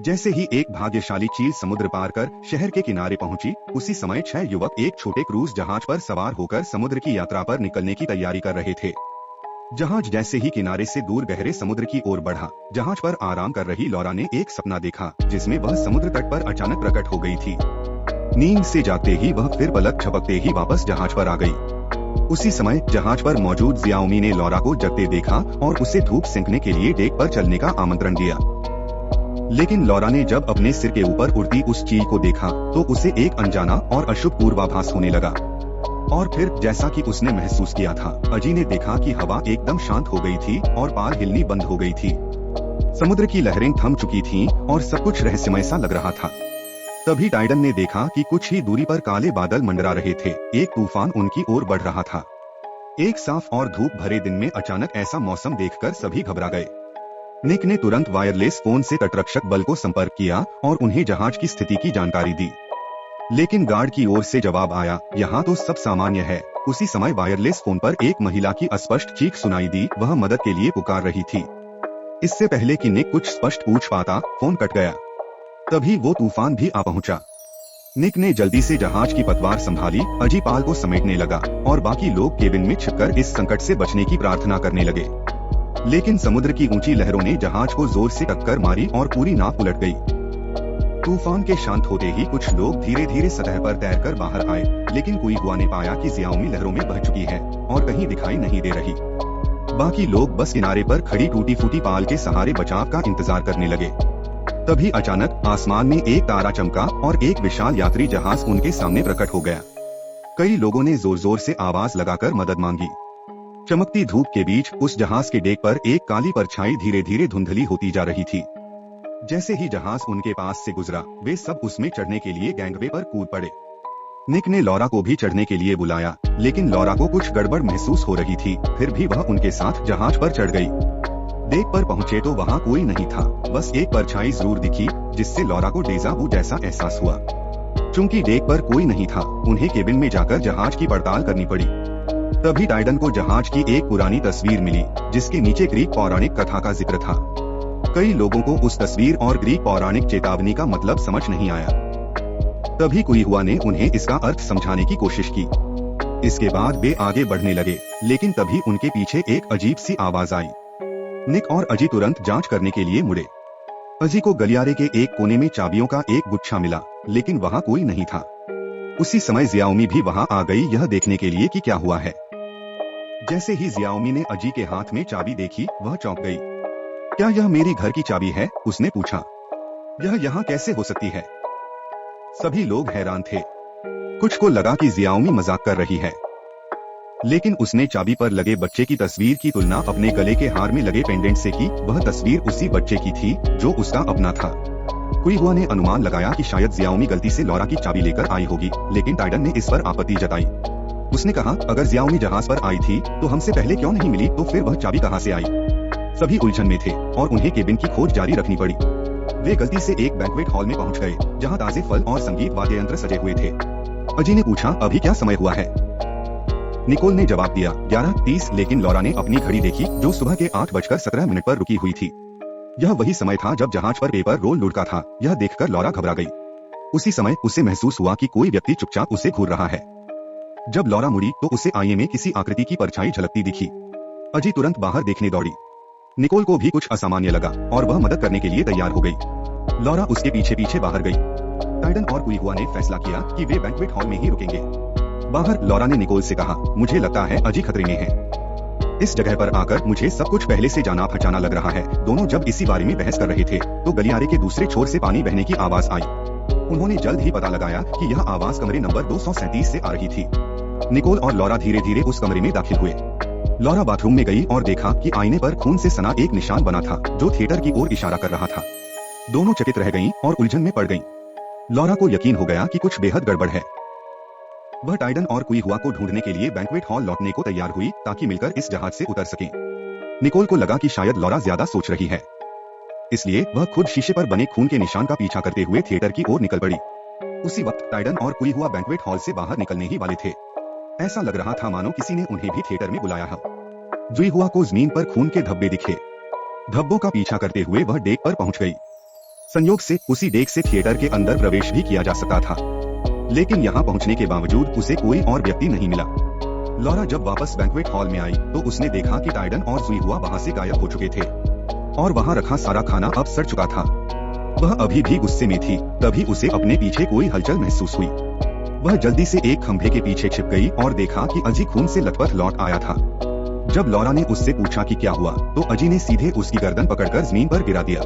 जैसे ही एक भाग्यशाली चील समुद्र पार कर शहर के किनारे पहुंची, उसी समय 6 युवक एक छोटे क्रूज जहाज पर सवार होकर समुद्र की यात्रा पर निकलने की तैयारी कर रहे थे। जहाज जैसे ही किनारे से दूर गहरे समुद्र की ओर बढ़ा, जहाज पर आराम कर रही लौरा ने एक सपना देखा, जिसमें वह समुद्र तट पर अचानक प्रकट हो गई थी। नींद से जागते ही वह फिर पलक झपकते ही वापस जहाज पर आ गई। उसी समय जहाज पर मौजूद जियाओमी ने लौरा को जगते देखा और उसे धूप सेंकने के लिए डेक पर चलने का आमंत्रण दिया। लेकिन लौरा ने जब अपने सिर के ऊपर उड़ती उस चील को देखा तो उसे एक अनजाना और अशुभ पूर्वाभास होने लगा। और फिर जैसा कि उसने महसूस किया था, अजी ने देखा कि हवा एकदम शांत हो गई थी और पाल हिलनी बंद हो गई थी। समुद्र की लहरें थम चुकी थीं और सब कुछ रहस्यमय सा लग रहा था। तभी टाइडन ने देखा कि कुछ ही दूरी पर काले बादल मंडरा रहे थे। एक तूफान उनकी ओर बढ़ रहा था। एक साफ और धूप भरे दिन में अचानक ऐसा मौसम देखकर सभी घबरा गए। निक ने तुरंत वायरलेस फोन से तटरक्षक बल को संपर्क किया और उन्हें जहाज की स्थिति की जानकारी दी। लेकिन गार्ड की ओर से जवाब आया, यहाँ तो सब सामान्य है। उसी समय वायरलेस फोन पर एक महिला की अस्पष्ट चीख सुनाई दी। वह मदद के लिए पुकार रही थी। इससे पहले कि निक कुछ स्पष्ट पूछ पाता, फोन कट गया। तभी वो तूफान भी आ पहुंचा। निक ने जल्दी से जहाज की पतवार संभाली, अजी पाल को समेटने लगा और बाकी लोग केबिन में छिपकर इस संकट से बचने की प्रार्थना करने लगे। लेकिन समुद्र की ऊंची लहरों ने जहाज को जोर से टक्कर मारी और पूरी नाव उलट गई। तूफान के शांत होते ही कुछ लोग धीरे धीरे सतह पर तैरकर बाहर आए, लेकिन कोई हुआ ने पाया कि जियाओमी लहरों में बह चुकी है और कहीं दिखाई नहीं दे रही। बाकी लोग बस किनारे पर खड़ी टूटी फूटी पाल के सहारे बचाव का इंतजार करने लगे। तभी अचानक आसमान में एक तारा चमका और एक विशाल यात्री जहाज उनके सामने प्रकट हो गया। कई लोगों ने जोर जोर से आवाज लगाकर मदद मांगी। चमकती धूप के बीच उस जहाज के डेक पर एक काली परछाई धीरे धीरे धुंधली होती जा रही थी। जैसे ही जहाज उनके पास से गुजरा, वे सब उसमें चढ़ने के लिए गैंगवे पर कूद पड़े। निक ने लौरा को भी चढ़ने के लिए बुलाया, लेकिन लौरा को कुछ गड़बड़ महसूस हो रही थी। फिर भी वह उनके साथ जहाज पर चढ़ गई। डेक पर पहुंचे तो वहाँ कोई नहीं था, बस एक परछाई जरूर दिखी, जिससे लौरा को डेजा वू जैसा एहसास हुआ। चूंकि डेक पर कोई नहीं था, उन्हें केबिन में जाकर जहाज की पड़ताल करनी पड़ी। तभी टाइडन को जहाज की एक पुरानी तस्वीर मिली, जिसके नीचे ग्रीक पौराणिक कथा का जिक्र था। कई लोगों को उस तस्वीर और ग्रीक पौराणिक चेतावनी का मतलब समझ नहीं आया। तभी कुई हुआ ने उन्हें इसका अर्थ समझाने की कोशिश की। इसके बाद वे आगे बढ़ने लगे, लेकिन तभी उनके पीछे एक अजीब सी आवाज आई। निक और अजी तुरंत जांच करने के लिए मुड़े। अजी को गलियारे के एक कोने में चाबियों का एक गुच्छा मिला, लेकिन वहाँ कोई नहीं था। उसी समय जियाओमी भी वहाँ आ गई, यह देखने के लिए कि क्या हुआ है। जैसे ही जियाओमी ने अजी के हाथ में चाबी देखी, वह चौंक गई। क्या यह मेरी घर की चाबी है? उसने पूछा। यह यहाँ कैसे हो सकती है? सभी लोग हैरान थे। कुछ को लगा कि जियाओमी मजाक कर रही है, लेकिन उसने चाबी पर लगे बच्चे की तस्वीर की तुलना अपने गले के हार में लगे पेंडेंट से की। वह तस्वीर उसी बच्चे की थी जो उसका अपना था। कुई हुआ ने अनुमान लगाया कि शायद जियाओमी गलती से लौरा की चाबी लेकर आई होगी, लेकिन टाइडन ने इस पर आपत्ति जताई। उसने कहा, अगर जियाओमी जहाज पर आई थी तो हमसे पहले क्यों नहीं मिली? तो फिर वह चाबी कहाँ से आई? सभी उलझन में थे और उन्हें केबिन की खोज जारी रखनी पड़ी। वे गलती से एक बैंक्वेट हॉल में पहुंच गए, जहां ताजे फल और संगीत वाद्य यंत्र सजे हुए थे। अजी ने पूछा, अभी क्या समय हुआ है? निकोल ने जवाब दिया, 11:30। लेकिन लौरा ने अपनी घड़ी देखी, जो सुबह के 8:17 पर रुकी हुई थी। यह वही समय था जब जहाज पर पेपर रोल लुढ़का था। यह देखकर लौरा घबरा गई। उसी समय उसे महसूस हुआ कि कोई व्यक्ति चुपचाप उसे घूर रहा है। जब लौरा मुड़ी तो उसे आईने में किसी आकृति की परछाई झलकती दिखी। अजी तुरंत बाहर देखने दौड़ी। निकोल को भी कुछ असामान्य लगा और वह मदद करने के लिए तैयार हो गई। लौरा उसके पीछे पीछे बाहर गई। टाइडन और कुई हुआ ने फैसला किया कि वे बैंक्वेट हॉल में ही रुकेंगे। बाहर लौरा ने निकोल से कहा, मुझे लगता है अजी खतरे में है। इस जगह पर आकर मुझे सब कुछ पहले से जाना पहचाना लग रहा है। दोनों जब इसी बारे में बहस कर रहे थे तो गलियारे के दूसरे छोर से पानी बहने की आवाज आई। उन्होंने जल्द ही पता लगाया कि यह आवाज कमरे नंबर 237 से आ रही थी। निकोल और लौरा धीरे धीरे उस कमरे में दाखिल हुए। लौरा बाथरूम में गई और देखा कि आईने पर खून से सना एक निशान बना था, जो थिएटर की ओर इशारा कर रहा था। दोनों चकित रह गईं और उलझन में पड़ गईं। लौरा को यकीन हो गया कि कुछ बेहद गड़बड़ है। वह टाइडन और कुई हुआ को ढूंढने के लिए बैंक्वेट हॉल लौटने को तैयार हुई, ताकि मिलकर इस जहाज से उतर सकें। निकोल को लगा कि शायद लौरा ज्यादा सोच रही है, इसलिए वह खुद शीशे पर बने खून के निशान का पीछा करते हुए थिएटर की ओर निकल पड़ी। उसी वक्त टाइडन और कुई हुआ बैंक्वेट हॉल से बाहर निकलने ही वाले थे। ऐसा लग रहा था मानो किसी ने उन्हें भी थिएटर में बुलाया हो। जुई हुआ को जमीन पर खून के धब्बे दिखे। धब्बों का पीछा करते हुए वह डेक पर पहुंच गई। संयोग से उसी डेक से थिएटर के अंदर प्रवेश भी किया जा सकता था, लेकिन यहाँ पहुँचने के बावजूद उसे कोई और व्यक्ति नहीं मिला। लॉरा जब वापस बैंक्वेट हॉल में आई तो उसने देखा कि टाइडन और जुई हुआ वहाँ से गायब हो चुके थे और वहाँ रखा सारा खाना अब सड़ चुका था। वह अभी भी गुस्से में थी। तभी उसे अपने पीछे कोई हलचल महसूस हुई। वह जल्दी से एक खंभे के पीछे छिप गई और देखा कि अजी खून से लथपथ लौट आया था। जब लॉरा ने उससे पूछा कि क्या हुआ, तो अजी ने सीधे उसकी गर्दन पकड़कर जमीन पर गिरा दिया।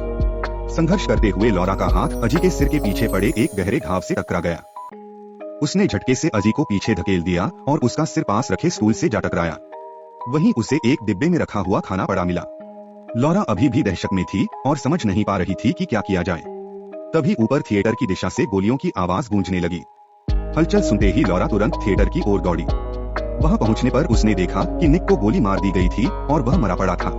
संघर्ष करते हुए लॉरा का हाथ अजी के सिर के पीछे पड़े एक गहरे घाव से टकरा गया। उसने झटके से अजी को पीछे धकेल दिया और उसका सिर पास रखे स्टूल से जा टकराया। वहीं उसे एक डिब्बे में रखा हुआ खाना पड़ा मिला। लॉरा अभी भी दहशत में थी और समझ नहीं पा रही थी कि क्या किया जाए। तभी ऊपर थिएटर की दिशा से गोलियों की आवाज गूंजने लगी। हलचल सुनते ही लॉरा तुरंत थिएटर की ओर दौड़ी। वहां पहुंचने पर उसने देखा कि निक को गोली मार दी गई थी और वह मरा पड़ा था।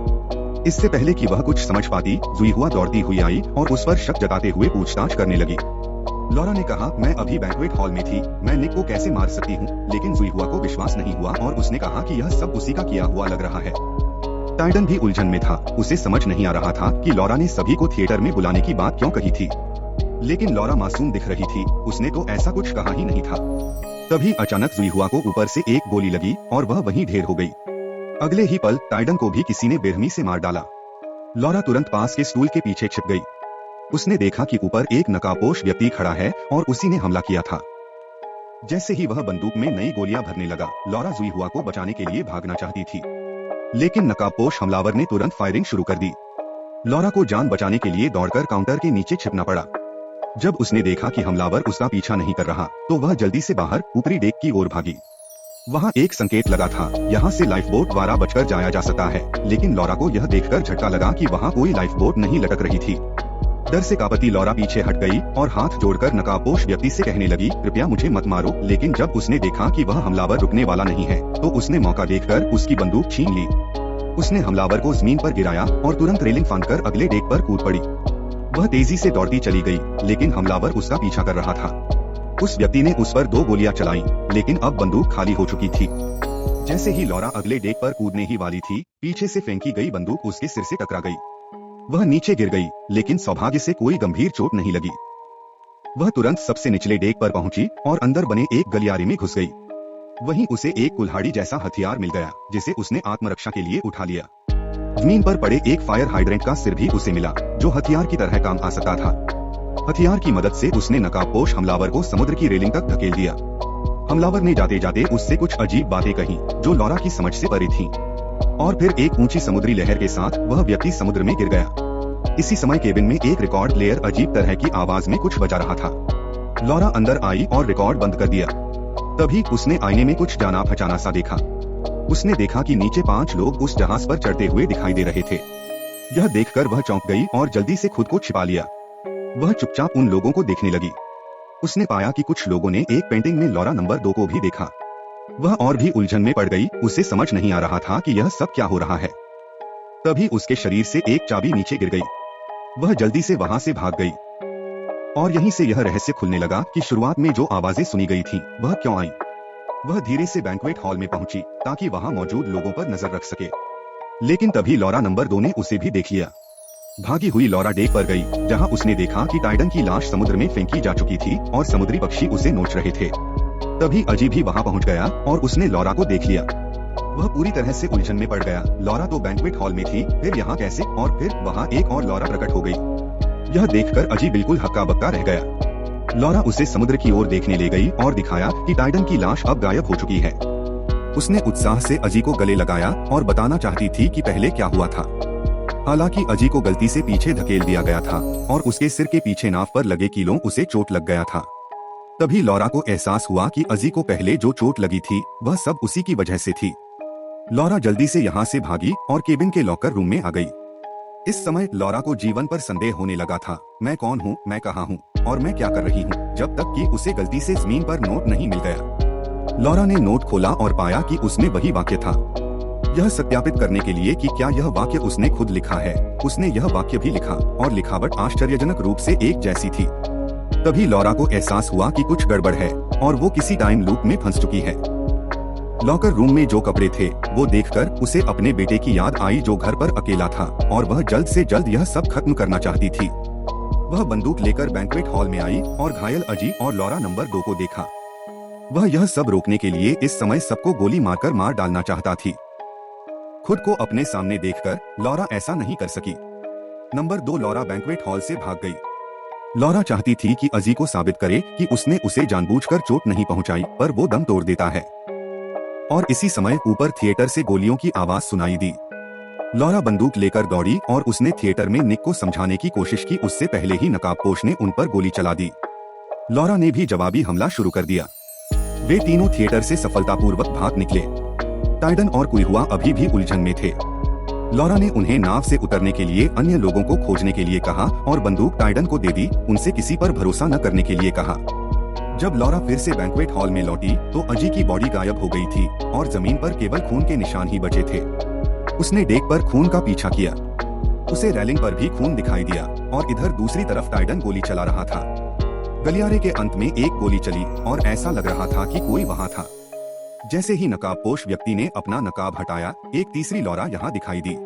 इससे पहले कि वह कुछ समझ पाती, जुई हुआ दौड़ती हुई आई और उस पर शक जताते हुए पूछताछ करने लगी। लॉरा ने कहा, मैं अभी बैंक्वेट हॉल में थी, मैं निक को कैसे मार सकती हूँ? लेकिन जुई हुआ को विश्वास नहीं हुआ और उसने कहा कि यह सब उसी का किया हुआ लग रहा है। टाइडन भी उलझन में था। उसे समझ नहीं आ रहा था कि लॉरा ने सभी को थिएटर में बुलाने की बात क्यों कही थी, लेकिन लॉरा मासूम दिख रही थी, उसने तो ऐसा कुछ कहा ही नहीं था। तभी अचानक जुई हुआ को ऊपर से एक गोली लगी और वह वहीं ढेर हो गई। अगले ही पल टाइडन को भी किसी ने बेरहमी से मार डाला। लॉरा तुरंत पास के स्टूल के पीछे छिप गई। उसने देखा कि ऊपर एक नकाबपोश व्यक्ति खड़ा है और उसी ने हमला किया था। जैसे ही वह बंदूक में नई गोलियां भरने लगा, लॉरा जुई हुआ को बचाने के लिए भागना चाहती थी, लेकिन नकाबपोश हमलावर ने तुरंत फायरिंग शुरू कर दी। लॉरा को जान बचाने के लिए दौड़कर काउंटर के नीचे छिपना पड़ा। जब उसने देखा कि हमलावर उसका पीछा नहीं कर रहा, तो वह जल्दी से बाहर ऊपरी डेक की ओर भागी। वहाँ एक संकेत लगा था, यहाँ से लाइफ बोट द्वारा बचकर जाया जा सकता है, लेकिन लॉरा को यह देखकर झटका लगा कि वहाँ कोई लाइफ बोट नहीं लटक रही थी। डर से कांपती लॉरा पीछे हट गई और हाथ जोड़कर नकाबपोश व्यक्ति से कहने लगी, कृपया मुझे मत मारो। लेकिन जब उसने देखा कि वह हमलावर रुकने वाला नहीं है, तो उसने मौका देखकर उसकी बंदूक छीन ली। उसने हमलावर को जमीन पर गिराया और तुरंत रेलिंग फांदकर अगले डेक पर कूद पड़ी। वह तेजी से दौड़ती चली गई, लेकिन हमलावर उसका पीछा कर रहा था। उस व्यक्ति ने उस पर 2 गोलियां चलाईं, लेकिन अब बंदूक खाली हो चुकी थी। जैसे ही लॉरा अगले डेक पर कूदने ही वाली थी, पीछे से फेंकी गई बंदूक उसके सिर से टकरा गई। वह नीचे गिर गई, लेकिन सौभाग्य से कोई गंभीर चोट नहीं लगी। वह तुरंत सबसे निचले डेक पर पहुंची और अंदर बने एक गलियारे में घुस गई। वहीं उसे एक कुल्हाड़ी जैसा हथियार मिल गया, जिसे उसने आत्मरक्षा के लिए उठा लिया। जमीन पर पड़े एक फायर हाइड्रेंट का सिर भी उसे मिला, जो हथियार की तरह काम आ सकता था। हथियार की मदद से उसने नकाबपोश हमलावर को समुद्र की रेलिंग तक धकेल दिया। हमलावर ने जाते जाते उससे कुछ अजीब बातें कही, जो लॉरा की समझ से परे थीं। और फिर एक ऊंची समुद्री लहर के साथ वह व्यक्ति समुद्र में गिर गया। इसी समय केबिन में एक रिकॉर्ड प्लेयर अजीब तरह की आवाज में कुछ बजा रहा था। लॉरा अंदर आई और रिकॉर्ड बंद कर दिया। तभी उसने आईने में कुछ जाना पहचाना सा देखा। उसने देखा कि नीचे 5 लोग उस जहाज पर चढ़ते हुए दिखाई दे रहे थे। यह देखकर वह चौंक गई और जल्दी से खुद को छिपा लिया। वह चुपचाप उन लोगों को देखने लगी। उसने पाया कि कुछ लोगों ने एक पेंटिंग में लॉरा नंबर 2 को भी देखा। वह और भी उलझन में पड़ गई। उसे समझ नहीं आ रहा था कि यह सब क्या हो रहा है। तभी उसके शरीर से एक चाबी नीचे गिर गई। वह जल्दी से वहां से भाग गई और यहीं से यह रहस्य खुलने लगा कि शुरुआत में जो आवाजें सुनी गई थीं, वह क्यों आई। वह धीरे से बैंक्वेट हॉल में पहुंची ताकि वहां मौजूद लोगों पर नजर रख सके, लेकिन तभी लॉरा नंबर 2 ने उसे भी देख लिया। भागी हुई लॉरा डेक पर गई, जहां उसने देखा कि टाइडन की लाश समुद्र में फेंकी जा चुकी थी और समुद्री पक्षी उसे नोच रहे थे। तभी अजी भी वहां पहुंच गया और उसने लॉरा को देख लिया। वह पूरी तरह से उलझन में पड़ गया। लॉरा तो बैंक्वेट हॉल में थी, फिर यहाँ कैसे? और फिर वहाँ एक और लॉरा प्रकट हो गई। यह देखकर अजी बिल्कुल हक्का बक्का रह गया। लॉरा उसे समुद्र की ओर देखने ले गई और दिखाया कि टाइडन की लाश अब गायब हो चुकी है। उसने उत्साह से अजी को गले लगाया और बताना चाहती थी कि पहले क्या हुआ था। हालांकि अजी को गलती से पीछे धकेल दिया गया था और उसके सिर के पीछे नाव पर लगे कीलों उसे चोट लग गया था। तभी लॉरा को एहसास हुआ कि अजी को पहले जो चोट लगी थी, वह सब उसी की वजह से थी। लॉरा जल्दी से यहाँ से भागी और केबिन के लॉकर रूम में आ गई। इस समय लॉरा को जीवन पर संदेह होने लगा था। मैं कौन हूँ, मैं कहाँ हूँ और मैं क्या कर रही हूँ, जब तक कि उसे गलती से जमीन पर नोट नहीं मिल गया। लॉरा ने नोट खोला और पाया कि उसमें वही वाक्य था। यह सत्यापित करने के लिए कि क्या यह वाक्य उसने खुद लिखा है, उसने यह वाक्य भी लिखा और लिखावट आश्चर्यजनक रूप से एक जैसी थी। तभी लॉरा को एहसास हुआ कि कुछ गड़बड़ है और वो किसी टाइम लूप में फंस चुकी है। लॉकर रूम में जो कपड़े थे, वो देखकर उसे अपने बेटे की याद आई, जो घर पर अकेला था और वह जल्द से जल्द यह सब खत्म करना चाहती थी। वह बंदूक लेकर बैंक्वेट हॉल में आई और घायल अजी और लॉरा नंबर 2 को देखा। वह यह सब रोकने के लिए इस समय सबको गोली मारकर मार डालना चाहता थी। खुद को अपने सामने देखकर लॉरा ऐसा नहीं कर सकी। नंबर 2 लॉरा बैंक्वेट हॉल से भाग गई। लॉरा चाहती थी कि अजी को साबित करे कि उसने उसे जानबूझकर चोट नहीं पहुंचाई, पर वो दम तोड़ देता है। और इसी समय ऊपर थिएटर से गोलियों की आवाज सुनाई दी। लॉरा बंदूक लेकर दौड़ी और उसने थिएटर में निक को समझाने की कोशिश की। उससे पहले ही नकाबपोश ने उन पर गोली चला दी। लॉरा ने भी जवाबी हमला शुरू कर दिया। वे तीनों थिएटर से सफलतापूर्वक भाग निकले। टाइडन और कुइहुआ अभी भी उलझन में थे। लॉरा ने उन्हें नाव से उतरने के लिए अन्य लोगों को खोजने के लिए कहा और बंदूक टाइडन को दे दी। उनसे किसी पर भरोसा न करने के लिए कहा। जब लॉरा फिर से बैंक्वेट हॉल में लौटी तो अजी की बॉडी गायब हो गई थी और जमीन पर केवल खून के निशान ही बचे थे। उसने डेक पर खून का पीछा किया। उसे रेलिंग पर भी खून दिखाई दिया और इधर दूसरी तरफ टाइडन गोली चला रहा था। गलियारे के अंत में एक गोली चली और ऐसा लग रहा था कि कोई वहां था। जैसे ही नकाबपोश व्यक्ति ने अपना नकाब हटाया, एक तीसरी लॉरा यहाँ दिखाई दी।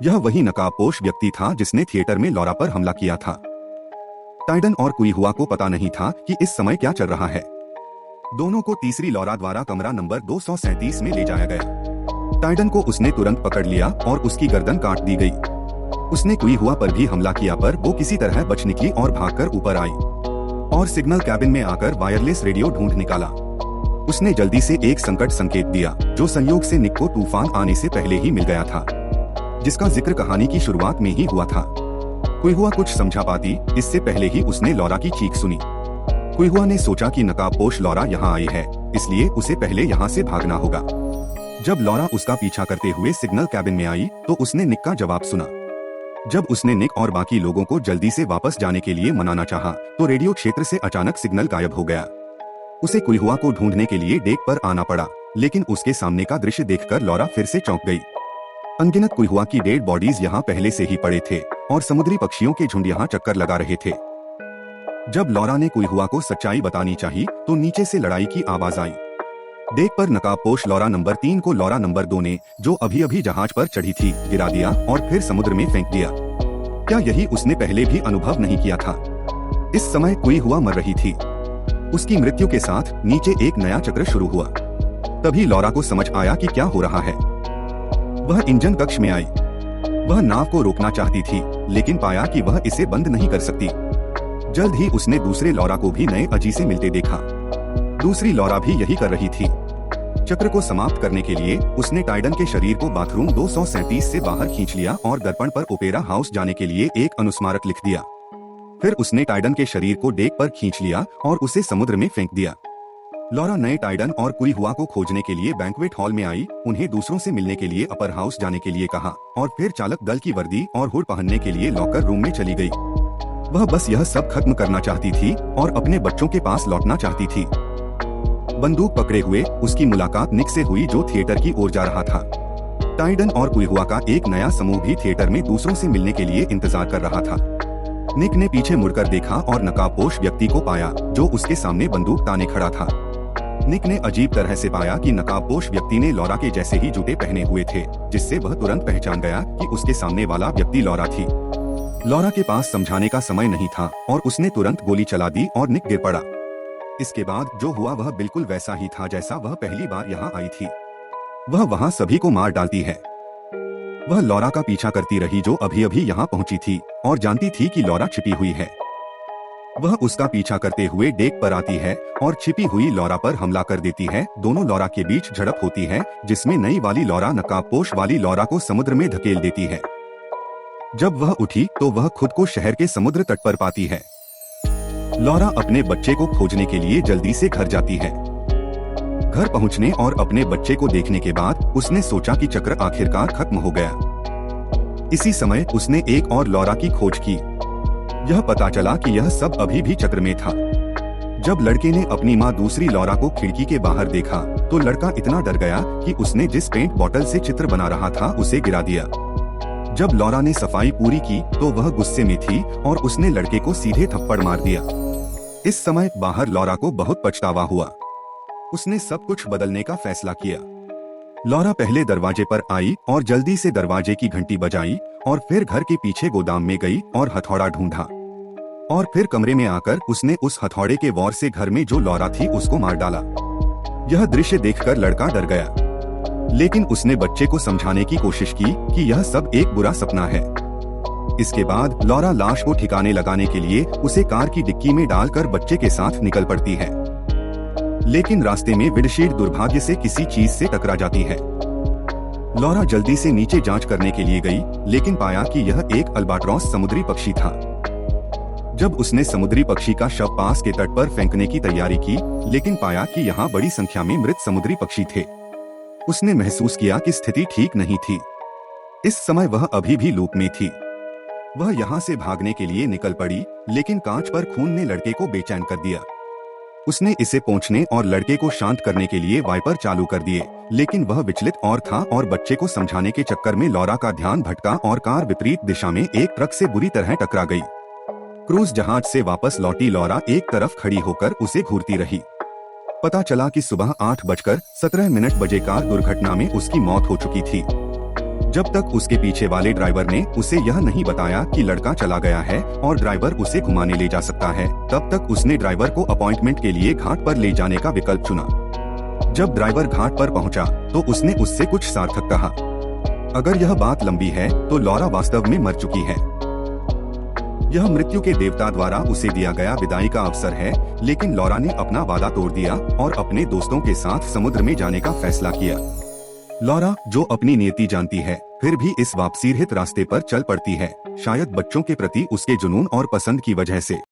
यह वही नकाबपोश व्यक्ति था जिसने थिएटर में लॉरा पर हमला किया था। टाइडन और कुइहुआ को पता नहीं था कि इस समय क्या चल रहा है। दोनों को तीसरी लॉरा द्वारा कमरा नंबर 237 में ले जाया गया। टाइडन को उसने तुरंत पकड़ लिया और उसकी गर्दन काट दी गई। उसने कुइहुआ पर भी हमला किया, पर वो किसी तरह बच निकली और भागकर ऊपर आई और सिग्नल कैबिन में आकर वायरलेस रेडियो ढूंढ निकाला। उसने जल्दी से एक संकट संकेत दिया जो संयोग से निक को तूफान आने से पहले ही मिल गया था, जिसका जिक्र कहानी की शुरुआत में ही हुआ था। कुइहुआ कुछ समझा पाती इससे पहले ही उसने लॉरा की चीख सुनी। कुइहुआ ने सोचा कि नकाबपोश लॉरा यहाँ आई है, इसलिए उसे पहले यहाँ से भागना होगा। जब लॉरा उसका पीछा करते हुए सिग्नल कैबिन में आई तो उसने निक का जवाब सुना। जब उसने निक और बाकी लोगों को जल्दी से वापस जाने के लिए मनाना चाहा तो रेडियो क्षेत्र से अचानक सिग्नल गायब हो गया। उसे कुइहुआ को ढूंढने के लिए डेक पर आना पड़ा, लेकिन उसके सामने का दृश्य देखकर लॉरा फिर से चौंक गई। अनगिनत कुइहुआ की डेड बॉडीज यहाँ पहले से ही पड़े थे और समुद्री पक्षियों के झुंड यहाँ चक्कर लगा रहे थे। जब लॉरा ने कुइहुआ को सच्चाई बतानी चाहिए तो नीचे से लड़ाई की आवाज आई। डेक पर नकाबपोश लॉरा नंबर 3 को लॉरा नंबर 2 ने, जो अभी अभी जहाज पर चढ़ी थी, गिरा दिया और फिर समुद्र में फेंक दिया। क्या यही उसने पहले भी अनुभव नहीं किया था? इस समय कुइहुआ मर रही थी। उसकी मृत्यु के साथ नीचे एक नया चक्र शुरू हुआ। तभी लॉरा को समझ आया कि क्या हो रहा है। वह इंजन कक्ष में आई। वह नाव को रोकना चाहती थी, लेकिन पाया कि वह इसे बंद नहीं कर सकती। जल्द ही उसने दूसरे लॉरा को भी नए अजी से मिलते देखा। दूसरी लॉरा भी यही कर रही थी। चक्र को समाप्त करने के लिए उसने टाइडन के शरीर को बाथरूम 237 से बाहर खींच लिया और दर्पण पर ओपेरा हाउस जाने के लिए एक अनुस्मारक लिख दिया। फिर उसने टाइडन के शरीर को डेक पर खींच लिया और उसे समुद्र में फेंक दिया। लॉरा नए टाइडन और कुइहुआ को खोजने के लिए बैंक्वेट हॉल में आई। उन्हें दूसरों से मिलने के लिए अपर हाउस जाने के लिए कहा और फिर चालक दल की वर्दी और हुड पहनने के लिए लॉकर रूम में चली गई। वह बस यह सब खत्म करना चाहती थी और अपने बच्चों के पास लौटना चाहती थी। बंदूक पकड़े हुए उसकी मुलाकात निक से हुई, जो थिएटर की ओर जा रहा था। टाइडन और कुइहुआ का एक नया समूह भी थिएटर में दूसरों से मिलने के लिए इंतजार कर रहा था। निक ने पीछे मुड़कर देखा और नकाबपोश व्यक्ति को पाया जो उसके सामने बंदूक ताने खड़ा था। निक ने अजीब तरह से पाया कि नकाबपोश व्यक्ति ने लॉरा के जैसे ही जूते पहने हुए थे, जिससे वह तुरंत पहचान गया कि उसके सामने वाला व्यक्ति लॉरा थी। लॉरा के पास समझाने का समय नहीं था और उसने तुरंत गोली चला दी और निक गिर पड़ा। इसके बाद जो हुआ वह बिल्कुल वैसा ही था जैसा वह पहली बार यहाँ आई थी। वह वहाँ सभी को मार डालती है। वह लॉरा का पीछा करती रही जो अभी अभी यहाँ पहुंची थी और जानती थी कि लॉरा छिपी हुई है। वह उसका पीछा करते हुए डेक पर आती है और छिपी हुई लॉरा पर हमला कर देती है। दोनों लॉरा के बीच झड़प होती है, जिसमें नई वाली लॉरा नकाबपोश वाली लॉरा को समुद्र में धकेल देती है। जब वह उठी तो वह खुद को शहर के समुद्र तट पर पाती है। लॉरा अपने बच्चे को खोजने के लिए जल्दी से घर जाती है। घर पहुंचने और अपने बच्चे को देखने के बाद उसने सोचा कि चक्र आखिरकार खत्म हो गया। इसी समय उसने एक और लॉरा की खोज की। यह पता चला कि यह सब अभी भी चक्र में था। जब लड़के ने अपनी माँ दूसरी लॉरा को खिड़की के बाहर देखा तो लड़का इतना डर गया कि उसने जिस पेंट बॉटल से चित्र बना रहा था उसे गिरा दिया। जब लॉरा ने सफाई पूरी की तो वह गुस्से में थी और उसने लड़के को सीधे थप्पड़ मार दिया। इस समय बाहर लॉरा को बहुत पछतावा हुआ। उसने सब कुछ बदलने का फैसला किया। लॉरा पहले दरवाजे पर आई और जल्दी से दरवाजे की घंटी बजाई और फिर घर के पीछे गोदाम में गई और हथौड़ा ढूंढा। और फिर कमरे में आकर उसने उस हथौड़े के वार से घर में जो लॉरा थी उसको मार डाला। यह दृश्य देखकर लड़का डर गया, लेकिन उसने बच्चे को समझाने की कोशिश की कि यह सब एक बुरा सपना है। इसके बाद लॉरा लाश को ठिकाने लगाने के लिए उसे कार की डिक्की में डालकर बच्चे के साथ निकल पड़ती है, लेकिन रास्ते में विंडशील्ड दुर्भाग्य से किसी चीज से टकरा जाती है। लॉरा जल्दी से नीचे जांच करने के लिए गई, लेकिन पाया कि यह एक अल्बाट्रॉस समुद्री पक्षी था। जब उसने समुद्री पक्षी का शव पास के तट पर फेंकने की तैयारी की, लेकिन पाया कि यहाँ बड़ी संख्या में मृत समुद्री पक्षी थे। उसने महसूस किया कि स्थिति ठीक नहीं थी। इस समय वह अभी भी लूप में थी। वह यहाँ से भागने के लिए निकल पड़ी, लेकिन कांच पर खून ने लड़के को बेचैन कर दिया। उसने इसे पोंछने और लड़के को शांत करने के लिए वाइपर चालू कर दिए, लेकिन वह विचलित और था और बच्चे को समझाने के चक्कर में लॉरा का ध्यान भटका और कार विपरीत दिशा में एक ट्रक से बुरी तरह टकरा गई। क्रूज जहाज से वापस लौटी लॉरा एक तरफ खड़ी होकर उसे घूरती रही। पता चला कि सुबह 8:17 बजे कार दुर्घटना में उसकी मौत हो चुकी थी। जब तक उसके पीछे वाले ड्राइवर ने उसे यह नहीं बताया कि लड़का चला गया है और ड्राइवर उसे घुमाने ले जा सकता है, तब तक उसने ड्राइवर को अपॉइंटमेंट के लिए घाट पर ले जाने का विकल्प चुना। जब ड्राइवर घाट पर पहुंचा, तो उसने उससे कुछ सार्थक कहा। अगर यह बात लंबी है तो लॉरा वास्तव में मर चुकी है। यह मृत्यु के देवता द्वारा उसे दिया गया विदाई का अवसर है, लेकिन लॉरा ने अपना वादा तोड़ दिया और अपने दोस्तों के साथ समुद्र में जाने का फैसला किया। लॉरा, जो अपनी नियति जानती है, फिर भी इस वापसी रहित रास्ते पर चल पड़ती है, शायद बच्चों के प्रति उसके जुनून और पसंद की वजह से।